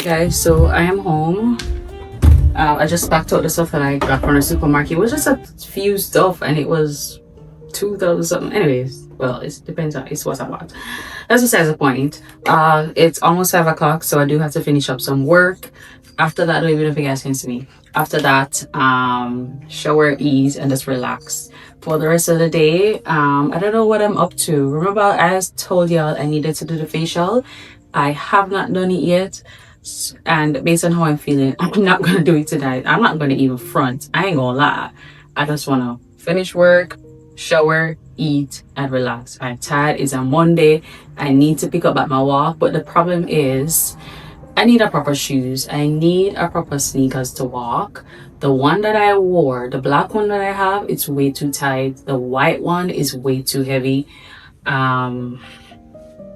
Guys, so I am home. I just packed out the stuff that I got from the supermarket. It was just a few stuff and it was 2,000 something. Anyways, well, it depends on it's what I bought. That's besides the point. It's almost 5 o'clock, so I do have to finish up some work. After that, I don't even know if you guys can see me. After that, shower, ease, and just relax. For the rest of the day, I don't know what I'm up to. Remember, I told y'all I needed to do the facial. I have not done it yet. And based on how I'm feeling, I'm not gonna do it tonight. I'm not gonna even front. I ain't gonna lie. I just wanna finish work, shower, eat, and relax. I'm tired. It's a Monday. I need to pick up at my walk, but the problem is I need a proper shoes. I need a proper sneakers to walk. The one that I wore, the black one that I have, it's way too tight. The white one is way too heavy.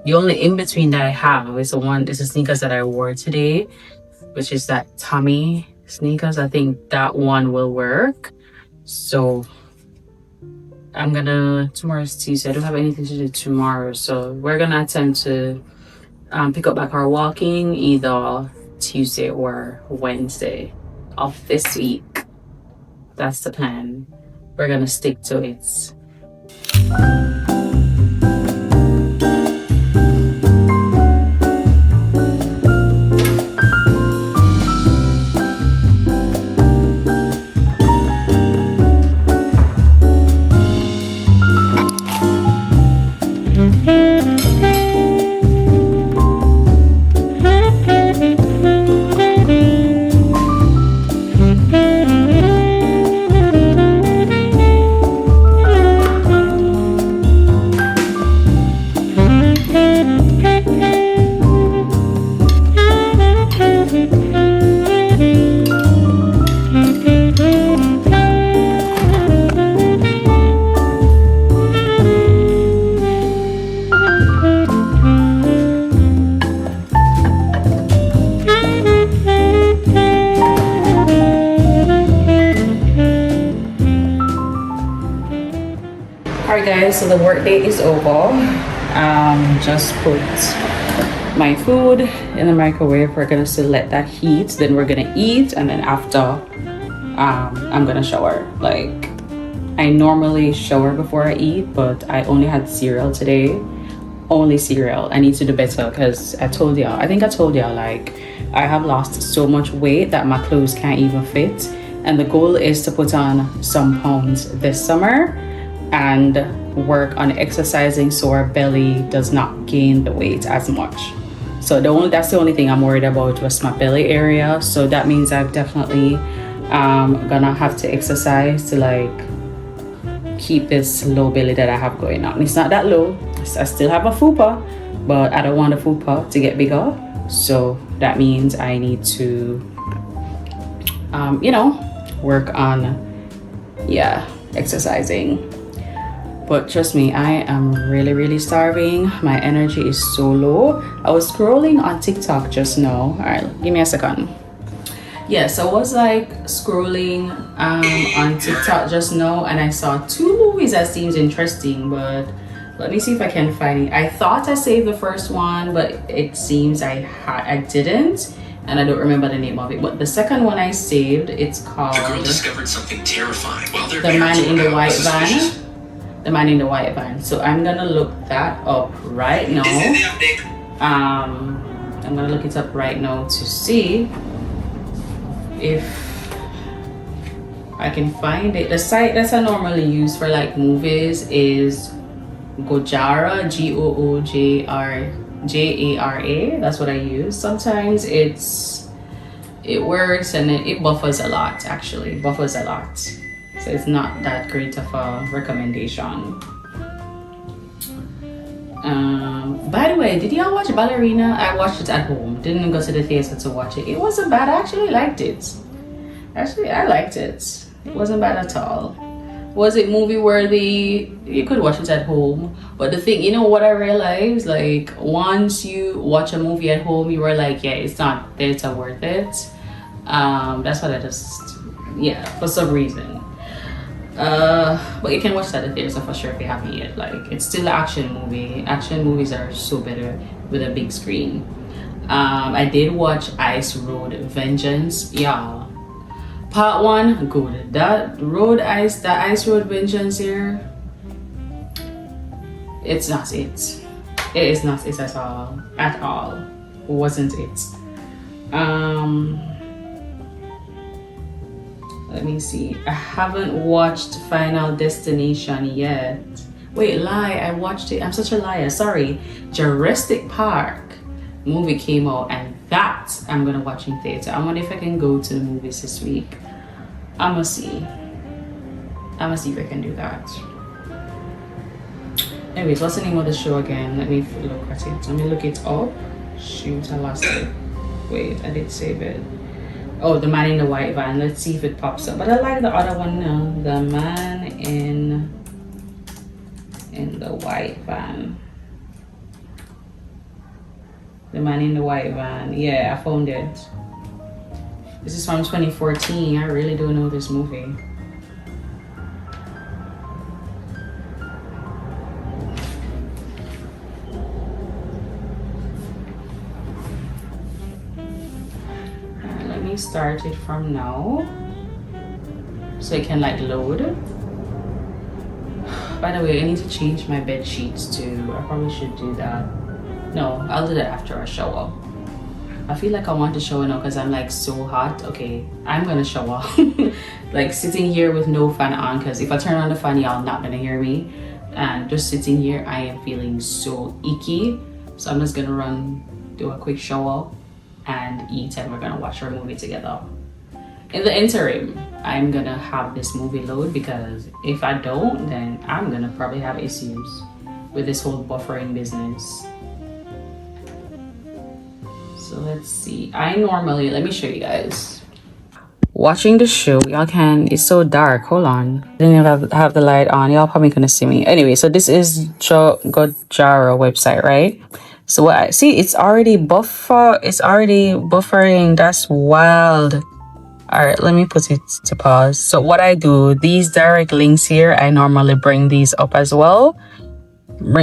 The only in between that I have is the sneakers that I wore today, which is that Tommy sneakers. I think that one will work. So tomorrow's Tuesday. I don't have anything to do tomorrow. So we're gonna attempt to pick up back our walking either Tuesday or Wednesday of this week. That's the plan. We're gonna stick to it. Alright guys, so the work day is over. Just put my food in the microwave. We're gonna still let that heat, then we're gonna eat, and then after I'm gonna shower. Like, I normally shower before I eat, but I only had cereal today. Only cereal. I need to do better because I told y'all, like, I have lost so much weight that my clothes can't even fit, and the goal is to put on some pounds this summer and work on exercising so our belly does not gain the weight as much. So that's the only thing I'm worried about, was my belly area. So that means I've definitely gonna have to exercise to like keep this low belly that I have going on. It's not that low. I still have a fupa, but I don't want the fupa to get bigger. So that means I need to work on exercising. But trust me, I am really, really starving. My energy is so low. I was scrolling on TikTok just now. All right, give me a second. Yes, I was like scrolling on TikTok just now, and I saw 2 movies that seems interesting, but let me see if I can find it. I thought I saved the first one, but it seems I didn't, and I don't remember the name of it. But the second one I saved, it's called The girl discovered something terrifying while their The Man in the White Van. The Man in the White Van. So I'm gonna look that up right now. I'm gonna look it up right now to see if I can find it. The site that I normally use for like movies is Gojara, Goojara. That's what I use. Sometimes it works and it buffers a lot. Actually, it buffers a lot. So it's not that great of a recommendation. By the way, did y'all watch Ballerina? I watched it at home. Didn't go to the theater to watch it. It wasn't bad. I actually liked it. I liked it. It wasn't bad at all. Was it movie worthy? You could watch it at home. But the thing, you know what I realized? Like, once you watch a movie at home, you were like, yeah, it's not theater worth it. That's what I just, for some reason. But you can watch that at the theater for sure if you haven't yet. Like, it's still an action movie. Action movies are so better with a big screen. I did watch Ice Road Vengeance. Yeah. Part 1, good. That Ice Road Vengeance here, it's not it. It is not it at all. At all. Wasn't it? Let me see. I haven't watched Final Destination yet. Wait, lie. I watched it. I'm such a liar. Sorry. Jurassic Park movie came out, and that I'm gonna watch in theater. I wonder if I can go to the movies this week. I'ma see if I can do that. Anyways, what's the name of the show again? Let me look at it. Let me look it up. Shoot, I lost it. Wait, I did save it. Oh, The Man in the White Van. Let's see if it pops up. But I like the other one now. The Man in the White Van. The Man in the White Van. Yeah, I found it. This is from 2014. I really don't know this movie. Let me start it from now so it can like load. By the way, I need to change my bed sheets too. I probably should do that. No, I'll do that after I shower. I feel like I want to shower now because I'm like so hot. Okay, I'm gonna shower. Like sitting here with no fan on, because if I turn on the fan, y'all not gonna hear me. And just sitting here, I am feeling so icky. So I'm just gonna do a quick shower and eat, and we're gonna watch our movie together. In the interim, I'm gonna have this movie load, because if I don't, then I'm gonna probably have issues with this whole buffering business. So let's see. Let me show you guys. Watching the show, y'all it's so dark. Hold on. I didn't even have the light on. Y'all probably gonna see me. Anyway, so this is Gojara website, right? So what I see, it's already buffering. That's wild. All right, let me put it to pause. So what I do, these direct links here, I normally bring these up as well.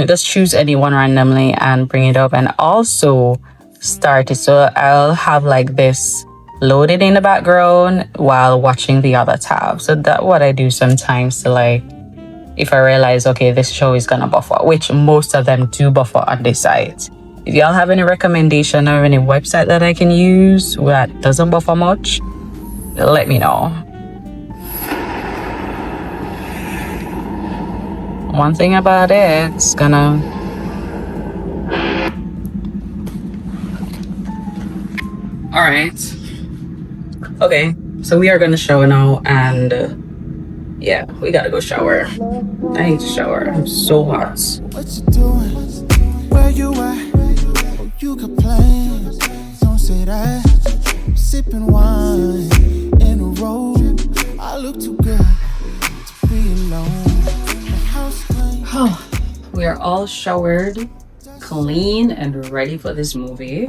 Just choose any one randomly and bring it up, and also start it. So I'll have like this loaded in the background while watching the other tab. So that's what I do sometimes to like, if I realize, okay, this show is gonna buffer, which most of them do buffer on this site. If y'all have any recommendation or any website that I can use that doesn't buffer much, let me know. One thing about it, it's gonna... Alright. Okay, so we are gonna shower now, and yeah, we gotta go shower. I need to shower. I'm so hot. What you doing? Where you at? Oh, you got plans. Don't say that. Sipping wine in a robe. I look too good to be alone. The house clean. We are all showered, clean, and ready for this movie.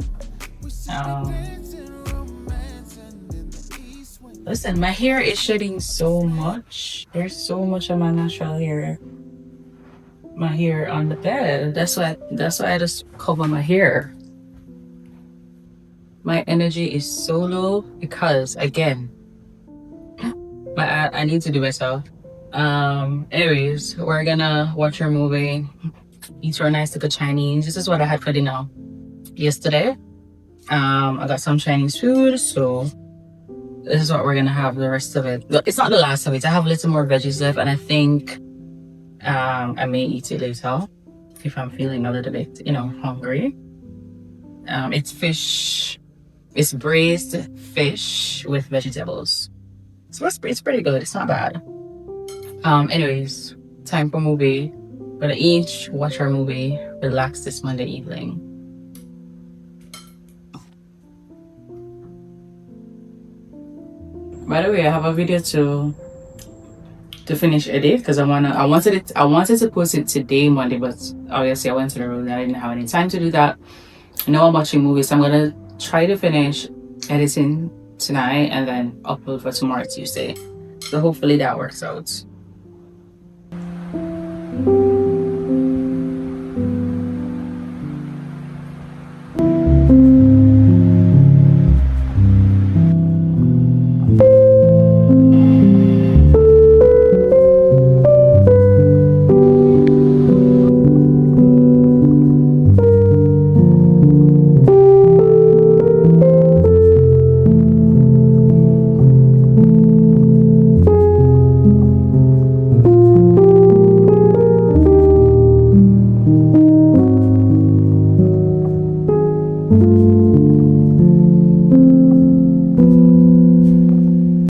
Listen, my hair is shedding so much. There's so much of my natural hair. My hair on the bed. That's why I just cover my hair. My energy is so low because, again, I need to do myself. Anyways, we're gonna watch our movie, eat our nice little Chinese. This is what I had for dinner yesterday. I got some Chinese food, so this is what we're gonna have the rest of it. It's not the last of it. I have a little more veggies left, and I think I may eat it later if I'm feeling a little bit, hungry. It's fish. It's braised fish with vegetables. So it's pretty good. It's not bad. Anyways, time for movie. We're gonna eat, watch our movie, relax this Monday evening. By the way, I have a video to finish edit because I wanted to post it today, Monday, but obviously I went to the road and I didn't have any time to do that. Now I'm watching movies, so I'm gonna try to finish editing tonight and then upload for tomorrow, Tuesday. So hopefully that works out.